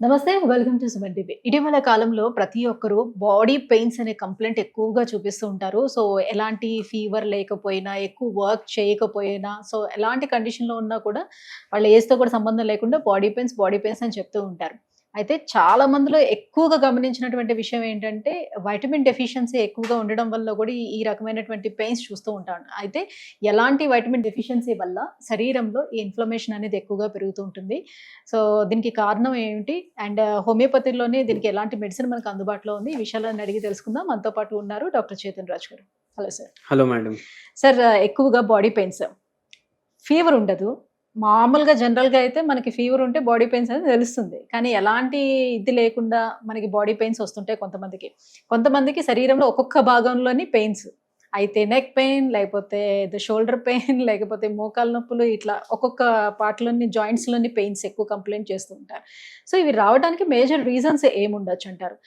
నమస్తే. Welcome to Suman TV. ఇటీవల కాలంలో ప్రతి ఒక్కరు బాడీ పెయిన్స్ అనే కంప్లెయింట్ ఎక్కువగా చూపిస్తూ ఉంటారు. సో, ఎలాంటి ఫీవర్ లేకపోయినా, ఎక్కువ వర్క్ చేయకపోయినా, సో, ఎలాంటి కండిషన్‌లో ఉన్నా కూడా వాళ్ళ ఏజ్‌తో కూడా సంబంధం లేకుండా బాడీ పెయిన్స్ అని చెప్తూ ఉంటారు. అయితే చాలా మందిలో ఎక్కువగా గమనించినటువంటి విషయం ఏంటంటే, వైటమిన్ డెఫిషియన్సీ ఎక్కువగా ఉండడం వల్ల కూడా ఈ రకమైనటువంటి పెయిన్స్ చూస్తూ ఉంటాం. అయితే ఎలాంటి వైటమిన్ డెఫిషియన్సీ వల్ల శరీరంలో ఈ ఇన్‌ఫ్లమేషన్ అనేది ఎక్కువగా పెరుగుతూ ఉంటుంది. సో, దీనికి కారణం ఏమిటి? అండ్ హోమియోపతిలోనే దీనికి ఎలాంటి మెడిసిన్ మనకు అందుబాటులో ఉంది? ఈ విషయాలన్నీ అడిగి తెలుసుకుందాం. మనతో పాటు ఉన్నారు డాక్టర్ చేతన్ రాజ్ గారు. Hello sir. Hello madam. Sir, ఎక్కువగా బాడీ పెయిన్స్, ఫీవర్ ఉండదు. మామూలుగా జనరల్‌గా అయితే మనకి ఫీవర్ ఉంటే బాడీ పెయిన్స్ అనేది తెలుస్తుంది. కానీ ఎలాంటి ఇది లేకుండా మనకి బాడీ పెయిన్స్ వస్తుంటాయి కొంతమందికి. కొంతమందికి శరీరంలో ఒక్కొక్క భాగంలోని పెయిన్స్. అయితే నెక్ పెయిన్, లేకపోతే షోల్డర్ పెయిన్, లేకపోతే మోకాలు నొప్పులు, ఇట్లా ఒక్కొక్క పార్ట్‌లోని జాయింట్స్‌లోని పెయిన్స్ ఎక్కువ కంప్లెయింట్ చేస్తూ ఉంటారు. సో, ఇవి రావడానికి మేజర్ రీజన్స్ ఏముండొచ్చంటారు?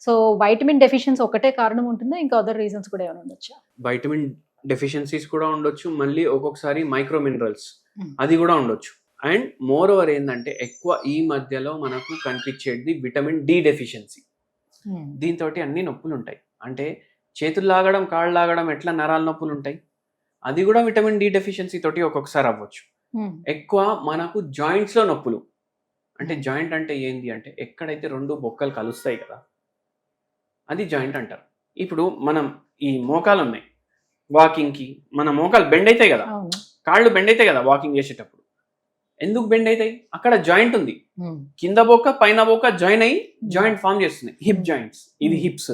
సో, వైటమిన్ డెఫిషియన్సీ ఒకటే కారణం ఉంటుందా? ఇంకా అదర్ రీజన్స్ కూడా ఏమైనా ఉండొచ్చా? వైటమిన్ డెఫిషియన్సీస్ కూడా ఉండొచ్చు. మళ్ళీ ఒక్కొక్కసారి మైక్రో మినరల్స్ అది కూడా ఉండొచ్చు. అండ్ మోర్ ఓవర్ ఏంటంటే ఎక్కువ ఈ మధ్యలో మనకు కనిపించేది విటమిన్ డి డెఫిషియన్సీ. దీంతో అన్ని నొప్పులు ఉంటాయి. అంటే చేతులు లాగడం, కాళ్ళు లాగడం, ఎట్లా నరాల నొప్పులు ఉంటాయి, అది కూడా విటమిన్ డి డెఫిషియన్సీ తోటి ఒక్కొక్కసారి అవ్వచ్చు. ఎక్కువ మనకు జాయింట్స్ లో నొప్పులు. అంటే జాయింట్ అంటే ఏంటి అంటే ఎక్కడైతే రెండు బొక్కలు కలుస్తాయి కదా, అది జాయింట్ అంటారు. ఇప్పుడు మనం ఈ మోకాలు ఉన్నాయి, వాకింగ్ కి మన మోకాలు బెండ్ అవుతాయి కదా, కాళ్ళు బెండ్ అవుతాయి కదా వాకింగ్ చేసేటప్పుడు. ఎందుకు బెండ్ అవుతాయి? అక్కడ జాయింట్ ఉంది. కింద బొక్క పైన బొక్క జాయిన్ అయ్యి జాయింట్ ఫామ్ చేస్తుంది. హిప్ జాయింట్స్, ఇది హిప్స్.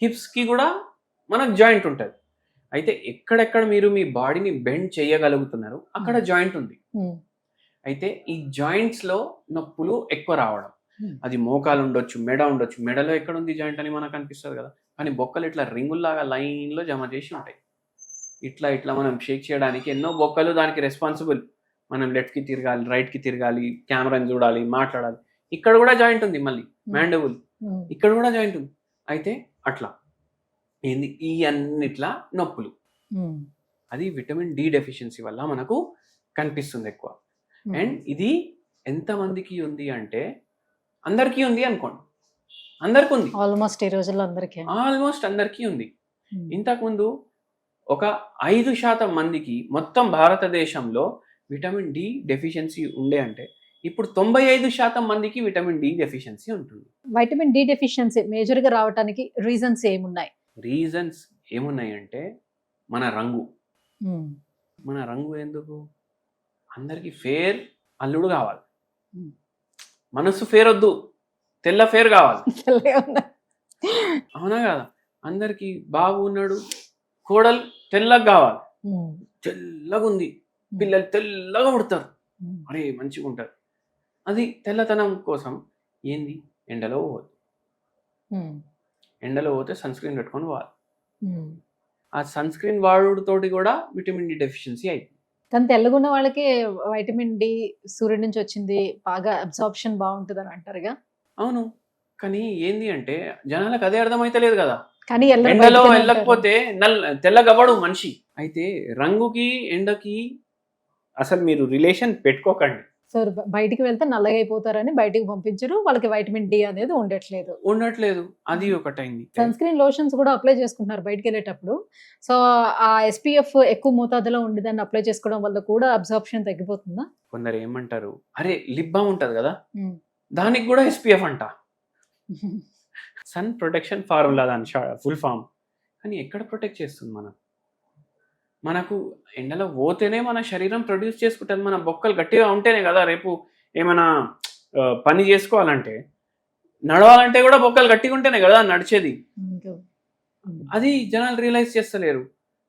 హిప్స్ కి కూడా మనకు జాయింట్ ఉంటుంది. అయితే ఎక్కడెక్కడ మీరు మీ బాడీని బెండ్ చేయగలుగుతున్నారు అక్కడ జాయింట్ ఉంది. అయితే ఈ జాయింట్స్ లో నొప్పులు ఎక్కువ రావడం, అది మోకాలు ఉండొచ్చు, మెడ ఉండొచ్చు. మెడలో ఎక్కడ ఉంది జాయింట్ అని మనకు అనిపిస్తుంది కదా, కానీ బొక్కలు ఇట్లా రింగుల్లాగా లైన్ లో జమ చేసి ఉంటాయి. ఇట్లా ఇట్లా మనం షేక్ చేయడానికి ఎన్నో బొక్కలు దానికి రెస్పాన్సిబుల్. మనం లెఫ్ట్ కి తిరగాలి, రైట్ కి తిరగాలి, కెమెరాని చూడాలి, మాట్లాడాలి. ఇక్కడ కూడా జాయింట్ ఉంది. మళ్ళీ మ్యాండబుల్, ఇక్కడ కూడా జాయింట్ ఉంది. అయితే అట్లా ఏంది ఈ అన్నిట్లా నొప్పులు, అది విటమిన్ డి డెఫిషియన్సీ వల్ల మనకు కనిపిస్తుంది ఎక్కువ. అండ్ ఇది ఎంతమందికి ఉంది అంటే అందరికీ ఉంది అనుకోండి. అందరికీ ఉంది, ఆల్మోస్ట్ ఈ రోజుల్లో ఆల్మోస్ట్ అందరికీ ఉంది. ఇంతకుముందు ఒక 5% మందికి మొత్తం భారతదేశంలో విటమిన్ డి డెఫిషియన్సీ ఉండే అంటే ఇప్పుడు 95% మందికి విటమిన్ డి డెఫిషియన్సీ ఉంటుంది. వైటమిన్ డి డెఫిషియన్సీ మేజర్ గా రావడానికి రీజన్స్ ఏమున్నాయి? రీజన్స్ ఏమున్నాయంటే మన రంగు. మన రంగు ఎందుకు? అందరికి ఫేర్ అల్లుడు కావాలి. మనసు ఫేర్ వద్దు, తెల్ల ఫేర్ కావాలి. అవునా కదా? అందరికి బాబు ఉన్నాడు, కోడలు తెల్లగా కావాలి. తెల్లగా ఉంది, పిల్లలు తెల్లగా పుడతారు, అరే మంచిగా ఉంటారు. అది తెల్లతనం కోసం ఏంది, ఎండలో పోవద్దు. ఎండలో పోతే సన్ స్క్రీన్ పెట్టుకొని పోవాలి. ఆ సన్ స్క్రీన్ వాడుతోటి కూడా విటమిన్ డి డెఫిషియన్సీ అయిపోయింది. కానీ తెల్లగున్న వాళ్ళకి వైటమిన్ డి సూర్యుడి నుంచి వచ్చింది, బాగా అబ్సార్ప్షన్ బాగుంటుంది అని అంటారుగా. అవును, కానీ ఏంది అంటే జనాలకు అదే అర్థమైతలేదు కదా. కానీ ఎండలో వెళ్ళకపోతే తెల్లగవ్వడు మనిషి. అయితే రంగుకి ఎండకి అసలు మీరు రిలేషన్ పెట్టుకోకండి. సో, బయటికి వెళ్తే నల్లగా అయిపోతారని బయటికి పంపించరు, వాళ్ళకి వైటమిన్ డి అనేది ఉండట్లేదు. అది ఒకటైంది. సన్ స్క్రీన్ లోషన్స్ కూడా అప్లై చేసుకుంటున్నారు బయటికి వెళ్ళేటప్పుడు. సో, ఆ ఎస్పీఎఫ్ ఎక్కువ మోతాదులో ఉండేదాన్ని అప్లై చేసుకోవడం వల్ల కూడా అబ్సార్ప్షన్ తగ్గిపోతుందా? కొందరు ఏమంటారు, అరే లిప్ బామ్ ఉంటది కదా, దానికి కూడా ఎస్పీఎఫ్ అంట. సన్ ప్రొటెక్షన్ ఫార్ములా దాని ఫుల్ ఫామ్. కానీ ఎక్కడ ప్రొటెక్ట్ చేస్తుంది? మనకు ఎండలో పోతేనే మన శరీరం ప్రొడ్యూస్ చేసుకుంటుంది. మన బొక్కలు గట్టిగా ఉంటేనే కదా రేపు ఏమైనా పని చేసుకోవాలంటే, నడవాలంటే కూడా బొక్కలు గట్టిగా ఉంటేనే కదా నడిచేది. అది జనాలు రియలైజ్ చేస్తలేరు.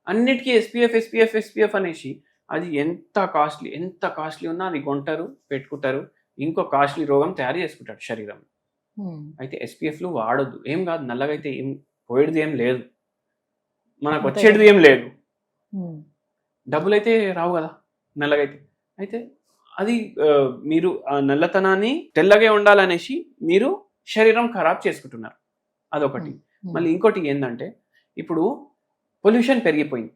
అన్నిటికీ ఎస్పీఎఫ్ అనేసి అది ఎంత కాస్ట్లీ ఉన్నా అది కొంటారు, పెట్టుకుంటారు, ఇంకో కాస్ట్లీ రోగం తయారు చేసుకుంటారు శరీరం. అయితే ఎస్పీఎఫ్లు వాడొద్దు. ఏం కాదు, నల్లగా అయితే ఏం పోయేది ఏం లేదు, మనకు వచ్చేది ఏం లేదు, డబ్బులు అయితే రావు కదా నల్లగైతే. అయితే అది మీరు ఆ నల్లతనాన్ని తెల్లగా ఉండాలనేసి మీరు శరీరం ఖరాబ్ చేసుకుంటున్నారు, అదొకటి. మళ్ళీ ఇంకోటి ఏంటంటే ఇప్పుడు పొల్యూషన్ పెరిగిపోయింది.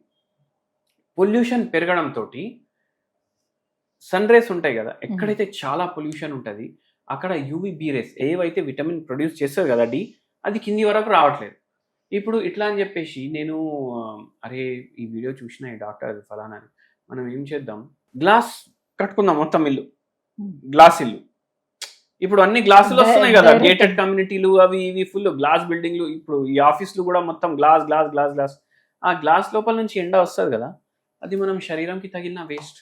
పొల్యూషన్ పెరగడంతో సన్ రేస్ ఉంటాయి కదా, ఎక్కడైతే చాలా పొల్యూషన్ ఉంటుంది అక్కడ యూవీబీ రేస్ ఏవైతే విటమిన్ ప్రొడ్యూస్ చేస్తారు కదా డి, అది కింది వరకు రావట్లేదు. ఇప్పుడు ఇట్లా అని చెప్పేసి నేను అరే ఈ వీడియో చూసిన ఈ డాక్టర్ ఫలానా అని, మనం ఏం చేద్దాం, గ్లాస్ కట్టుకుందాం మొత్తం ఇల్లు, గ్లాస్ ఇల్లు. ఇప్పుడు అన్ని గ్లాసులు వస్తున్నాయి కదా, గేటెడ్ కమ్యూనిటీలు అవి ఇవి ఫుల్ గ్లాస్ బిల్డింగ్లు. ఇప్పుడు ఈ ఆఫీసులు కూడా మొత్తం గ్లాస్ గ్లాస్ గ్లాస్ గ్లాస్. ఆ గ్లాస్ లోపల నుంచి ఎండ వస్తుంది కదా, అది మనం శరీరంకి తగిలిన వేస్ట్.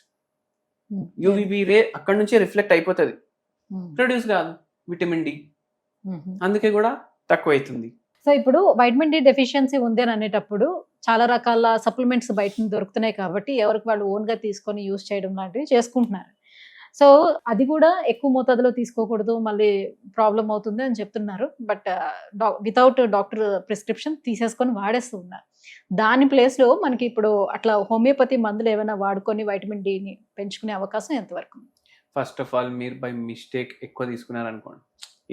యూవీబీ రే అక్కడ నుంచే రిఫ్లెక్ట్ అయిపోతుంది, ప్రొడ్యూస్ కాదు విటమిన్ డి, అందుకే కూడా తక్కువ అవుతుంది. సో ఇప్పుడు వైటమిన్ డి డెఫిషియన్సీ ఉంది అని అనేటప్పుడు చాలా రకాల సప్లిమెంట్స్ బయట నుంచి దొరుకుతున్నాయి కాబట్టి ఎవరికి వాళ్ళు ఓన్గా తీసుకొని యూజ్ చేయడం లాంటివి చేసుకుంటున్నారు. సో అది కూడా ఎక్కువ మోతాదులో తీసుకోకూడదు, మళ్ళీ ప్రాబ్లం అవుతుంది అని చెప్తున్నారు. బట్ వితౌట్ డాక్టర్ ప్రిస్క్రిప్షన్ తీసేసుకొని వాడేస్తూ ఉన్నారు. దాని ప్లేస్లో మనకి ఇప్పుడు అట్లా హోమియోపతి మందులు ఏమైనా వాడుకొని వైటమిన్ డిని పెంచుకునే అవకాశం ఎంతవరకు? ఫస్ట్ ఆఫ్ ఆల్ మీరు బై మిస్టేక్ ఎక్కువ తీసుకున్నారనుకోండి,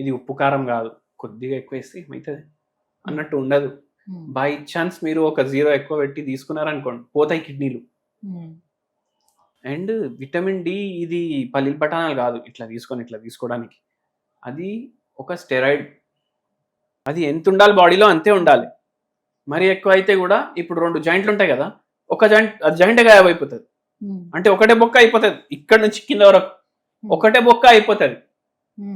ఇది ఉప్పు కారం కాదు, కొద్దిగా ఎక్కువ వేస్తే ఏమవుతుంది అన్నట్టు ఉండదు. బై ఛాన్స్ మీరు ఒక 0 ఎక్కువ పెట్టి తీసుకున్నారనుకోండి, పోతాయి కిడ్నీలు. అండ్ విటమిన్ డి ఇది పల్లీల పటానాలు కాదు ఇట్లా తీసుకోవడానికి, అది ఒక స్టెరాయిడ్. అది ఎంత ఉండాలి బాడీలో అంతే ఉండాలి. మరి ఎక్కువ అయితే కూడా ఇప్పుడు 2 జాయింట్లు ఉంటాయి కదా, ఒక జాయింట్ గాయబ్ అయిపోతుంది. అంటే ఒకటే బొక్క అయిపోతుంది, ఇక్కడ నుంచి కింద వరకు ఒకటే బొక్క అయిపోతుంది.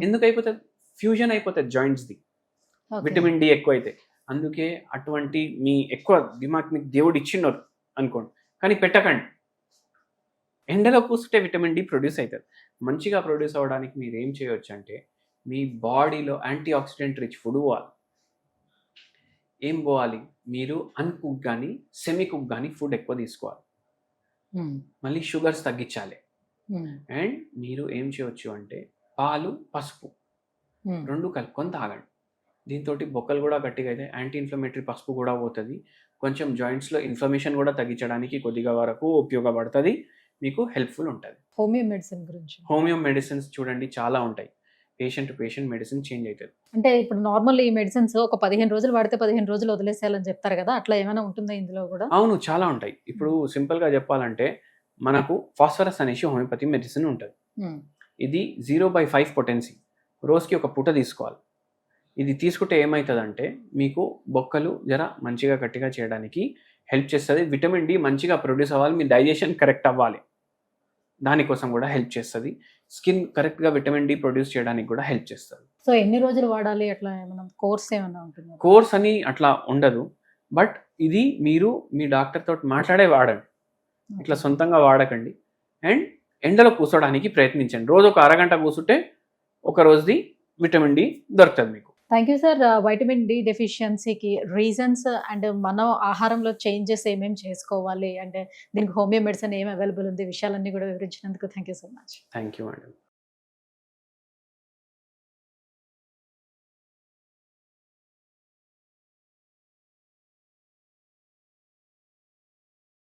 ఎందుకు అయిపోతుంది? ఫ్యూజన్ అయిపోతుంది జాయింట్స్ది, విటమిన్ డి ఎక్కువ అయితే. అందుకే అటువంటి మీ ఎక్కువ దిమాగ్ మీకు దేవుడు ఇచ్చిన్నారు అనుకోండి, కానీ పెట్టకండి. ఎండలో కూర్చుంటే విటమిన్ డి ప్రొడ్యూస్ అవుతుంది. మంచిగా ప్రొడ్యూస్ అవ్వడానికి మీరు ఏం చేయవచ్చు అంటే, మీ బాడీలో యాంటీ ఆక్సిడెంట్ రిచ్ ఫుడ్ పోవాలి. ఏం పోవాలి? మీరు అన్కుక్ కానీ సెమీ కుక్ కానీ ఫుడ్ ఎక్కువ తీసుకోవాలి. మళ్ళీ షుగర్స్ తగ్గించాలి. అండ్ మీరు ఏం చేయవచ్చు అంటే, పాలు పసుపు 2 కలుపుకొని తాగండి. దీంతో బొక్కలు కూడా గట్టిగా అయితే, యాంటీ ఇన్ఫ్లమేటరీ పసుపు కూడా పోతుంది. కొంచెం జాయింట్స్లో ఇన్ఫ్లమేషన్ కూడా తగ్గించడానికి కొద్దిగా వరకు ఉపయోగపడుతుంది, మీకు హెల్ప్ఫుల్ ఉంటుంది. హోమియో మెడిసిన్ గురించి, హోమియో మెడిసిన్స్ చూడండి చాలా ఉంటాయి. Patient to patient medicine change అవుతుంది. అంటే ఇప్పుడు నార్మల్ ఈ మెడిసిన్స్ ఒక 15 రోజులు వాడితే 15 రోజులు వదిలేసేయాలని చెప్తారు కదా, అట్లా ఏమైనా ఉంటుందా ఇందులో కూడా? అవును, చాలా ఉంటాయి. ఇప్పుడు సింపుల్గా చెప్పాలంటే, మనకు ఫాస్ఫరస్ అనేసి హోమియోపతి మెడిసిన్ ఉంటుంది. ఇది 0/5 పొటెన్సీ, రోజుకి ఒక పూట తీసుకోవాలి. ఇది తీసుకుంటే ఏమవుతుందంటే, మీకు బొక్కలు జర మంచిగా గట్టిగా చేయడానికి హెల్ప్ చేస్తుంది. విటమిన్ డి మంచిగా ప్రొడ్యూస్ అవ్వాలి, మీ డైజెషన్ కరెక్ట్ అవ్వాలి, దానికోసం కూడా హెల్ప్ చేస్తుంది. స్కిన్ కరెక్ట్గా విటమిన్ డి ప్రొడ్యూస్ చేయడానికి కూడా హెల్ప్ చేస్తుంది. సో ఎన్ని రోజులు వాడాలి, అట్లా ఏమైనా కోర్స్ ఏమైనా ఉంటుంది? కోర్స్ అని అట్లా ఉండదు, బట్ ఇది మీరు మీ డాక్టర్ తోటి మాట్లాడే వాడండి, ఇట్లా సొంతంగా వాడకండి. అండ్ ఎండలో కూర్చోడానికి ప్రయత్నించండి. రోజు ఒక అరగంట కూర్చుంటే ఒక రోజుది విటమిన్ డి దొరుకుతుంది మీకు. Thank you sir. Vitamin D డెఫిషియన్సీకి రీజన్స్ అండ్ మన ఆహారంలో చేంజెస్ ఏమేమి చేసుకోవాలి, అంటే దీనికి హోమియో మెడిసిన్ ఏం అవైలబుల్ ఉంది, విషయాలన్నీ కూడా వివరించినందుకు thank you so much. Thank you madam.